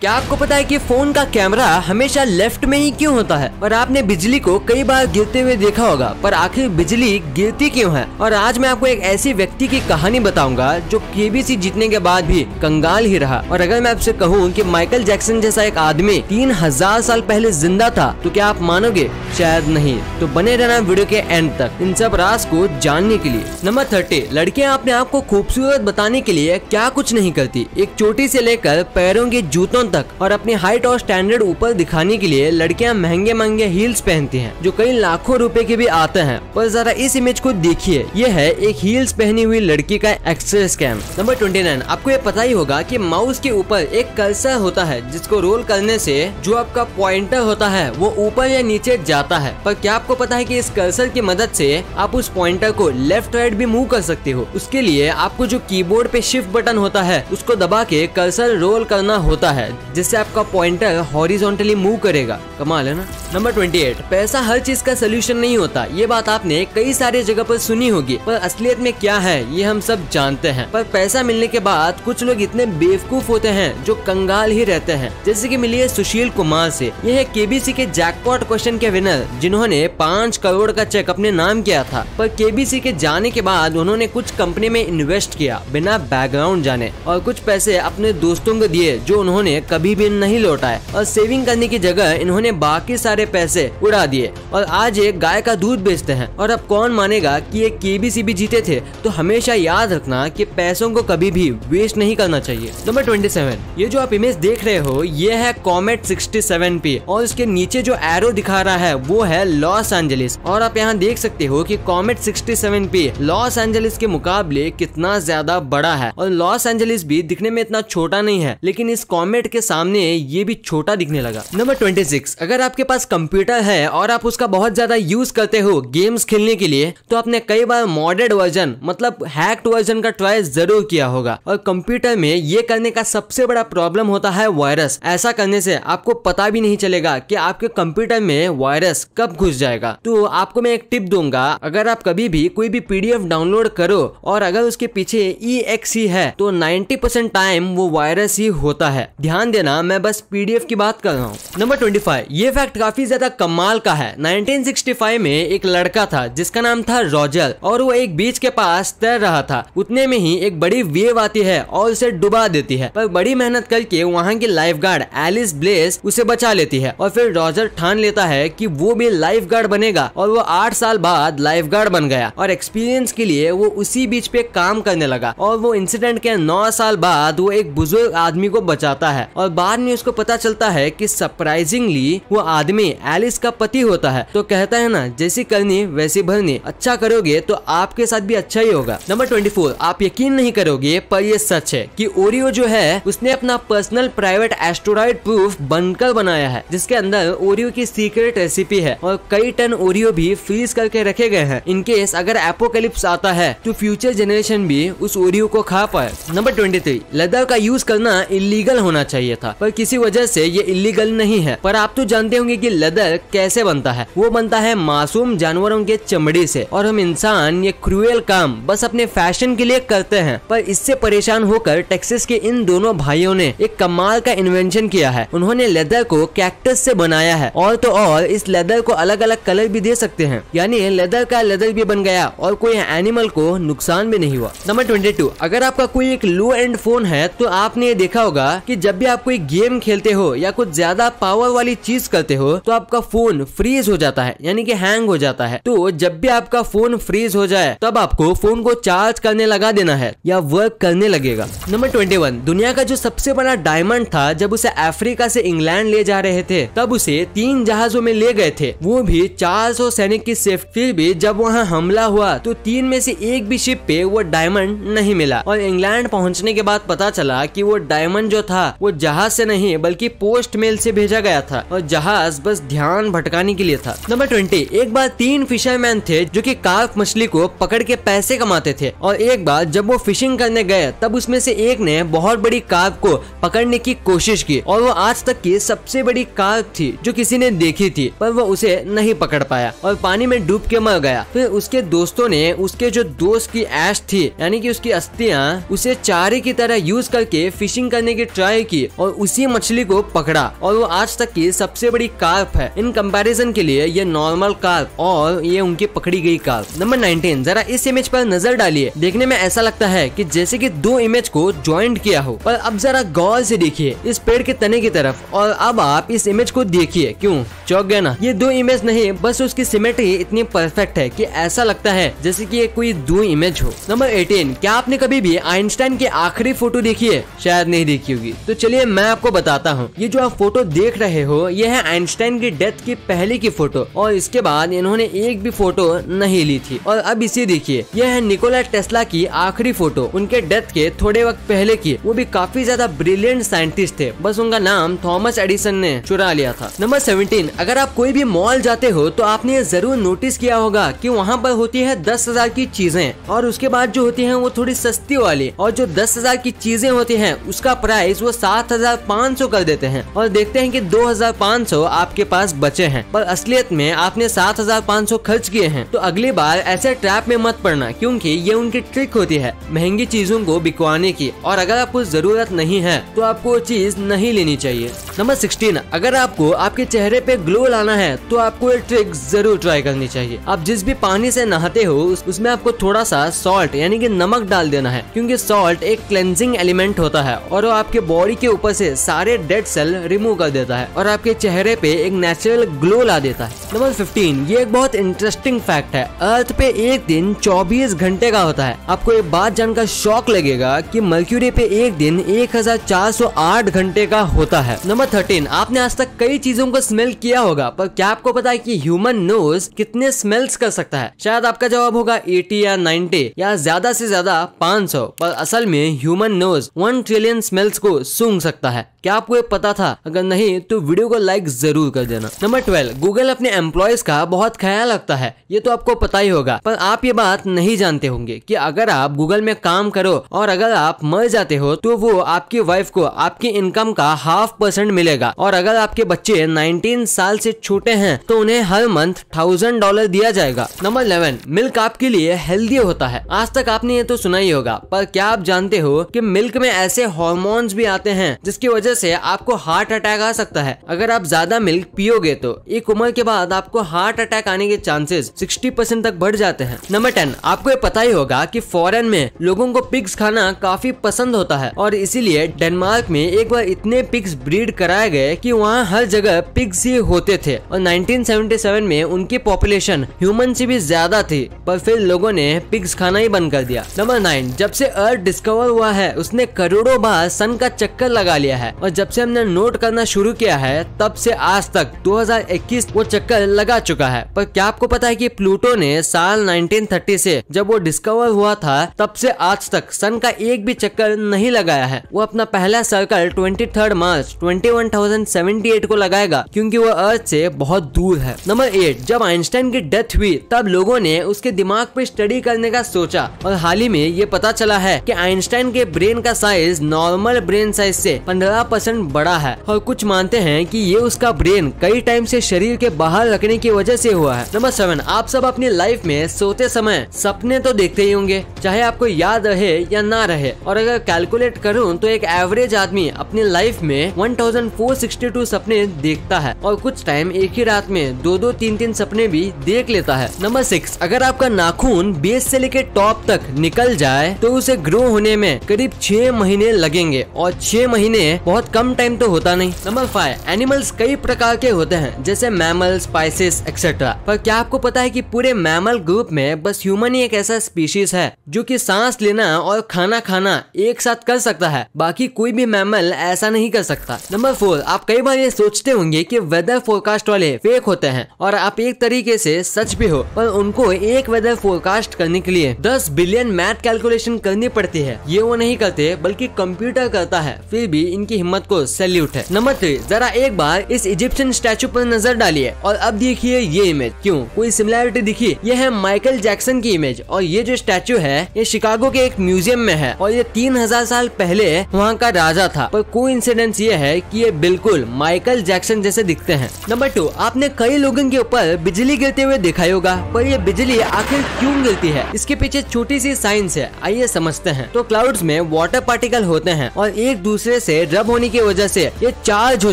क्या आपको पता है कि फोन का कैमरा हमेशा लेफ्ट में ही क्यों होता है? और आपने बिजली को कई बार गिरते हुए देखा होगा, पर आखिर बिजली गिरती क्यों है? और आज मैं आपको एक ऐसी व्यक्ति की कहानी बताऊंगा जो केबीसी जीतने के बाद भी कंगाल ही रहा। और अगर मैं आपसे कहूँ कि माइकल जैक्सन जैसा एक आदमी 3000 साल पहले जिंदा था, तो क्या आप मानोगे? शायद नहीं। तो बने रहना वीडियो के एंड तक इन सब राज को जानने के लिए। नंबर 30, लड़कियां अपने आप को खूबसूरत बताने के लिए क्या कुछ नहीं करती। एक चोटी से लेकर पैरों के जूतों तक और अपनी हाइट और स्टैंडर्ड ऊपर दिखाने के लिए लड़कियां महंगे महंगे हील्स पहनती हैं, जो कई लाखों रुपए के भी आते हैं। पर जरा इस इमेज को देखिए, ये है एक हील्स पहनी हुई लड़की का एक्सरे स्कैम। नंबर 29, आपको ये पता ही होगा कि माउस के ऊपर एक कर्सर होता है जिसको रोल करने से जो आपका पॉइंटर होता है वो ऊपर या नीचे जाता है। पर क्या आपको पता है कि इस कर्सर की मदद से आप उस पॉइंटर को लेफ्ट राइट भी मूव कर सकते हो? उसके लिए आपको जो कीबोर्ड पे शिफ्ट बटन होता है उसको दबा के कर्सर रोल करना होता है, जिससे आपका पॉइंटर हॉरिजॉन्टली मूव करेगा। कमाल है ना। नंबर 28, पैसा हर चीज का सोल्यूशन नहीं होता। ये बात आपने कई सारे जगह पर सुनी होगी, पर असलियत में क्या है ये हम सब जानते हैं। पर पैसा मिलने के बाद कुछ लोग इतने बेवकूफ होते हैं जो कंगाल ही रहते हैं। जैसे कि मिली है सुशील कुमार से। ये है केबीसी के जैकपॉट क्वेश्चन के विनर, जिन्होंने 5 करोड़ का चेक अपने नाम किया था। पर केबीसी के जाने के बाद उन्होंने कुछ कंपनी में इन्वेस्ट किया बिना बैकग्राउंड जाने, और कुछ पैसे अपने दोस्तों को दिए जो उन्होंने कभी भी नहीं लौटाए। और सेविंग करने की जगह इन्होंने बाकी सारे पैसे उड़ा दिए और आज एक गाय का दूध बेचते हैं। और अब कौन मानेगा कि ये केबीसी भी जीते थे? तो हमेशा याद रखना कि पैसों को कभी भी वेस्ट नहीं करना चाहिए। नंबर 27, ये जो आप इमेज देख रहे हो ये है कॉमेट 67P, और इसके नीचे जो एरो दिखा रहा है वो है लॉस एंजलिस। और आप यहाँ देख सकते हो कि कॉमेट 67P लॉस एंजलिस के मुकाबले कितना ज्यादा बड़ा है। और लॉस एंजलिस भी दिखने में इतना छोटा नहीं है, लेकिन इस कॉमेट के सामने ये भी छोटा दिखने लगा। नंबर 26, अगर आपके पास कंप्यूटर है और आप उसका बहुत ज्यादा यूज करते हो गेम्स खेलने के लिए, तो आपने कई बार मॉडेड वर्जन मतलब हैक्ड वर्जन का ट्राई जरूर किया होगा। और कंप्यूटर में ये करने का सबसे बड़ा प्रॉब्लम होता है वायरस। ऐसा करने से आपको पता भी नहीं चलेगा कि आपके कंप्यूटर में वायरस कब घुस जाएगा। तो आपको मैं एक टिप दूंगा, अगर आप कभी भी कोई भी पीडीएफ डाउनलोड करो और अगर उसके पीछे EXE है तो 90% टाइम वो वायरस ही होता है। ध्यान देना, मैं बस पीडीएफ की बात कर रहा हूँ। नंबर 25, ये फैक्ट काफी ज्यादा कमाल का है। 1965 में एक लड़का था जिसका नाम था रॉजर, और वो एक बीच के पास तैर रहा था। उतने में ही एक बड़ी वेव आती है और उसे डुबा देती है। पर बड़ी मेहनत करके वहाँ की लाइफ गार्ड एलिस ब्लेस उसे बचा लेती है। और फिर रॉजर ठान लेता है कि वो भी लाइफ गार्ड बनेगा, और वो 8 साल बाद लाइफ गार्ड बन गया। और एक्सपीरियंस के लिए वो उसी बीच पे काम करने लगा। और वो इंसिडेंट के 9 साल बाद वो एक बुजुर्ग आदमी को बचाता है, और बाद में उसको पता चलता है कि सरप्राइजिंगली वो आदमी एलिस का पति होता है। तो कहता है ना, जैसी करनी वैसी भरनी। अच्छा करोगे तो आपके साथ भी अच्छा ही होगा। नंबर 24, आप यकीन नहीं करोगे पर ये सच है कि ओरियो जो है उसने अपना पर्सनल प्राइवेट एस्टेरॉयड प्रूफ बनकर बनाया है, जिसके अंदर ओरियो की सीक्रेट रेसिपी है। और कई टन ओरियो भी फ्रीज करके रखे गए हैं, इन केस अगर एपोकलिप्स आता है तो फ्यूचर जनरेशन भी उस ओरियो को खा पाए। नंबर 23, लेदर का यूज करना इलीगल होना चाहिए था, पर किसी वजह से ये इलीगल नहीं है। पर आप तो जानते होंगे कि लेदर कैसे बनता है। वो बनता है मासूम जानवरों के चमड़ी से, और हम इंसान ये क्रूएल काम बस अपने फैशन के लिए करते हैं। पर इससे परेशान होकर टेक्सास के इन दोनों भाइयों ने एक कमाल का इन्वेंशन किया है। उन्होंने लेदर को कैक्टस से बनाया है, और तो और इस लेदर को अलग अलग कलर भी दे सकते हैं, यानी लेदर का लेदर भी बन गया और कोई एनिमल को नुकसान भी नहीं हुआ। नंबर 22, अगर आपका कोई एक लो एंड फोन है तो आपने ये देखा होगा कि जब भी आप कोई गेम खेलते हो या कुछ ज्यादा पावर वाली चीज करते हो तो आपका फोन फ्रीज हो जाता है, यानी कि हैंग हो जाता है। तो जब भी आपका फोन फ्रीज हो जाए तब आपको फोन को चार्ज करने लगा देना है या वर्क करने लगेगा। नंबर 21, दुनिया का जो सबसे बड़ा डायमंड था, जब उसे अफ्रीका से इंग्लैंड ले जा रहे थे तब उसे 3 जहाजों में ले गए थे, वो भी 400 सैनिक की सेफ्टी। फिर भी जब वहाँ हमला हुआ तो 3 में से एक भी शिप पे वो डायमंड नहीं मिला। और इंग्लैंड पहुँचने के बाद पता चला कि वो डायमंड जो था वो जहाज से नहीं बल्कि पोस्ट मेल से भेजा गया था, और जहाज बस ध्यान भटकाने के लिए था। नंबर 20, एक बार 3 फिशरमैन थे जो कि कार्प मछली को पकड़ के पैसे कमाते थे। और एक बार जब वो फिशिंग करने गए तब उसमें से एक ने बहुत बड़ी कार्प को पकड़ने की कोशिश की, और वो आज तक की सबसे बड़ी कार्प थी जो किसी ने देखी थी, पर वो उसे नहीं पकड़ पाया और पानी में डूब के मर गया। फिर उसके दोस्तों ने उसके जो दोस्त की ऐश थी, यानी कि उसकी अस्थियां, उसे चारे की तरह यूज करके फिशिंग करने की ट्राई की, की और उसी मछली को पकड़ा और वो आज तक की सबसे बड़ी कार्प है। इन कंपैरिजन के लिए ये नॉर्मल कार्प और ये उनकी पकड़ी गई कार्प। नंबर 19, जरा इस इमेज पर नजर डालिए। देखने में ऐसा लगता है कि जैसे कि दो इमेज को ज्वाइंट किया हो, पर अब जरा गौर से देखिए इस पेड़ के तने की तरफ और अब आप इस इमेज को देखिए। क्यों चौंक गए ना? ये दो इमेज नहीं, बस उसकी सिमेट्री इतनी परफेक्ट है कि ऐसा लगता है जैसे कि ये कोई दो इमेज हो। नंबर 18, क्या आपने कभी भी आइंस्टाइन की आखिरी फोटो देखी है? शायद नहीं देखी होगी, तो चलिए मैं आपको बताता हूँ। ये जो आप फोटो देख रहे हो ये है आइंस्टाइन की डेथ की पहले की फोटो और इसके बाद इन्होंने एक भी फोटो नहीं ली थी। और अब इसे देखिए, यह है निकोला टेस्ला की आखिरी फोटो, उनके डेथ के थोड़े वक्त पहले की। वो भी काफी ज्यादा ब्रिलियंट साइंटिस्ट थे, बस उनका नाम थॉमस एडिसन ने चुरा लिया था। नंबर 17, अगर आप कोई भी मॉल जाते हो तो आपने ये जरूर नोटिस किया होगा कि वहाँ पर होती है 10,000 की चीजें और उसके बाद जो होती है वो थोड़ी सस्ती वाली, और जो 10,000 की चीजें होती हैं उसका प्राइस वो 7,500 कर देते हैं और देखते हैं कि 2,500 आपके पास बचे हैं, पर असलियत में आपने 7,500 खर्च किए हैं। तो अगली बार ऐसे ट्रैप में मत पड़ना, क्योंकि ये उनकी ट्रिक होती है महंगी चीजों को बिकवाने की, और अगर आपको जरूरत नहीं है तो आपको वो चीज नहीं लेनी चाहिए। नंबर 16, अगर आपको आपके चेहरे पे ग्लो लाना है तो आपको ये ट्रिक जरूर ट्राई करनी चाहिए। आप जिस भी पानी से नहाते हो उसमें आपको थोड़ा सा सॉल्ट यानी कि नमक डाल देना है, क्योंकि सॉल्ट एक क्लेंजिंग एलिमेंट होता है और वो आपके बॉडी के ऊपर से सारे डेड सेल रिमूव कर देता है और आपके चेहरे पे एक नेचुरल ग्लो ला देता है। नंबर 15, ये एक बहुत इंटरेस्टिंग फैक्ट है। अर्थ पे एक दिन 24 घंटे का होता है। आपको ये बात जानकर शॉक लगेगा कि मर्क्यूरी पे एक दिन 1408 घंटे का होता है। नंबर 13, आपने आज तक कई चीजों को स्मेल किया होगा, पर क्या आपको पता है कि ह्यूमन नोज कितने स्मेल्स कर सकता है? शायद आपका जवाब होगा 80 या 90 या ज्यादा से ज्यादा 500, पर असल में ह्यूमन नोज 1 ट्रिलियन स्मेल्स को सूंघ सकता है। क्या आपको ये पता था? अगर नहीं तो वीडियो को लाइक जरूर कर देना। नंबर 12, गूगल अपने एम्प्लॉयज का बहुत ख्याल रखता है। ये तो आपको पता ही होगा, पर आप ये बात नहीं जानते होंगे कि अगर आप गूगल में काम करो और अगर आप मर जाते हो तो वो आपकी वाइफ को आपकी इनकम का 0.5% मिलेगा, और अगर आपके बच्चे 19 साल से छोटे हैं तो उन्हें हर मंथ $1,000 दिया जाएगा। नंबर 11, मिल्क आपके लिए हेल्दी होता है। आज तक आपने ये तो सुना ही होगा, पर क्या आप जानते हो कि मिल्क में ऐसे हार्मोन्स भी आते हैं जिसकी वजह से आपको हार्ट अटैक आ सकता है। अगर आप ज्यादा मिल्क पियोगे तो एक उम्र के बाद आपको हार्ट अटैक आने के चांसेस 60% तक बढ़ जाते हैं। नंबर 10, आपको ये पता ही होगा कि फॉरेन में लोगों को पिग्स खाना काफी पसंद होता है और इसीलिए डेनमार्क में एक बार इतने पिग्स ब्रीड कराए गए कि वहाँ हर जगह पिग्स ही होते थे और 1977 में उनकी पॉपुलेशन ह्यूमन से भी ज्यादा थी, पर फिर लोगों ने पिग्स खाना ही बंद कर दिया। नंबर 9, जब से अर्थ डिस्कवर हुआ है उसने करोड़ों बार सन का चक्कर लगा लिया है और जब से हमने नोट करना शुरू किया है तब से आज तक 2021 वो चक्कर लगा चुका है। पर क्या आपको पता है कि प्लूटो ने साल 1930 से जब वो डिस्कवर हुआ था तब से आज तक सन का एक भी चक्कर नहीं लगाया है। वो अपना पहला सर्कल 23 मार्च 21,078 को लगाएगा क्योंकि वो अर्थ से बहुत दूर है। नंबर 8, जब आइंस्टाइन की डेथ हुई तब लोगों ने उसके दिमाग पे स्टडी करने का सोचा और हाल ही में ये पता चला है कि आइंस्टाइन के ब्रेन का साइज नॉर्मल ब्रेन साइज से 15% बड़ा है और कुछ मानते हैं कि ये उसका ब्रेन कई टाइम से शरीर के बाहर रखने की वजह से हुआ है। नंबर 7, आप सब अपनी लाइफ में सोते समय सपने तो देखते ही होंगे, चाहे आपको याद रहे या ना रहे, और अगर कैलकुलेट करूं तो एक एवरेज आदमी अपनी लाइफ में 1462 सपने देखता है और कुछ टाइम एक ही रात में 2-2, 3-3 सपने भी देख लेता है। नंबर 6, अगर आपका नाखून बेस से लेकर टॉप तक निकल जाए तो उसे ग्रो होने में करीब 6 महीने लगेंगे और 6 महीने बहुत कम टाइम तो होता नहीं। नंबर 5, एनिमल्स कई प्रकार के होते हैं जैसे मैमल, स्पाइसेस एक्सेट्रा, पर क्या आपको पता है कि पूरे मैमल ग्रुप में बस ह्यूमन ही एक ऐसा स्पीशीज है जो कि सांस लेना और खाना खाना एक साथ कर सकता है, बाकी कोई भी मैमल ऐसा नहीं कर सकता। नंबर 4, आप कई बार ये सोचते होंगे कि वेदर फोरकास्ट वाले फेक होते हैं और आप एक तरीके से सच भी हो, पर उनको एक वेदर फोरकास्ट करने के लिए 10 बिलियन मैथ कैलकुलेशन करनी पड़ती है। ये वो नहीं करते बल्कि कंप्यूटर करता है, फिर भी इनकी हिम्मत को सैल्यूट है। नंबर 3, जरा एक बार इस इजिप्शियन स्टैचू पर नजर डालिए और अब देखिए ये इमेज। क्यों, कोई सिमिलैरिटी दिखी? ये है माइकल जैक्सन की इमेज और ये जो स्टैचू है ये शिकागो के एक म्यूजियम में है और ये 3000 साल पहले वहाँ का राजा था, पर कोइंसिडेंस ये है कि ये बिल्कुल माइकल जैक्सन जैसे दिखते हैं। नंबर 2, आपने कई लोगों के ऊपर बिजली गिरते हुए देखा होगा, पर ये बिजली आखिर क्यों गिरती है? इसके पीछे छोटी सी साइंस है, आइए समझते हैं। तो क्लाउड्स में वाटर पार्टिकल होते हैं और एक दूसरे दूसरे से रब होने की वजह से ये चार्ज हो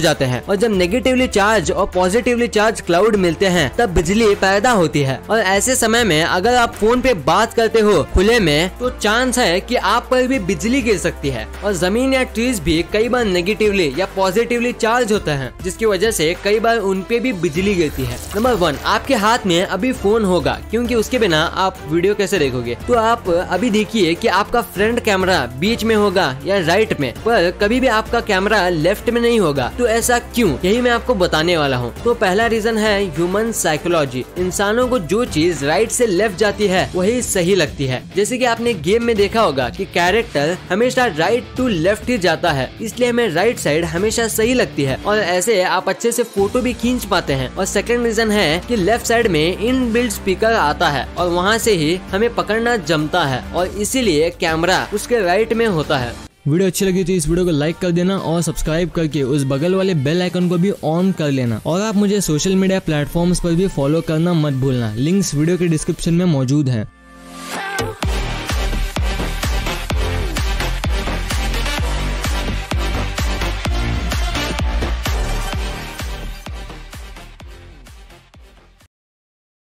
जाते हैं, और जब नेगेटिवली चार्ज और पॉजिटिवली चार्ज क्लाउड मिलते हैं तब बिजली पैदा होती है। और ऐसे समय में अगर आप फोन पे बात करते हो खुले में तो चांस है कि आप पर भी बिजली गिर सकती है। और जमीन या ट्रीज भी कई बार नेगेटिवली या पॉजिटिवली चार्ज होते हैं, जिसकी वजह से कई बार उन पे भी बिजली गिरती है। नंबर 1, आपके हाथ में अभी फोन होगा, क्योंकि उसके बिना आप वीडियो कैसे देखोगे। तो आप अभी देखिए कि आपका फ्रंट कैमरा बीच में होगा या राइट में, पर कभी भी आपका कैमरा लेफ्ट में नहीं होगा। तो ऐसा क्यों, यही मैं आपको बताने वाला हूँ। तो पहला रीजन है ह्यूमन साइकोलॉजी। इंसानों को जो चीज राइट से लेफ्ट जाती है वही सही लगती है। जैसे कि आपने गेम में देखा होगा कि कैरेक्टर हमेशा राइट टू लेफ्ट ही जाता है, इसलिए हमें राइट साइड हमेशा सही लगती है और ऐसे आप अच्छे से फोटो भी खींच पाते हैं। और सेकंड रीजन है कि लेफ्ट साइड में इनबिल्ट स्पीकर आता है और वहाँ से ही हमें पकड़ना जमता है, और इसीलिए कैमरा उसके राइट में होता है। वीडियो अच्छी लगी तो इस वीडियो को लाइक कर देना और सब्सक्राइब करके उस बगल वाले बेल आइकन को भी ऑन कर लेना। और आप मुझे सोशल मीडिया प्लेटफॉर्म्स पर भी फॉलो करना मत भूलना। लिंक्स वीडियो के डिस्क्रिप्शन में मौजूद हैं।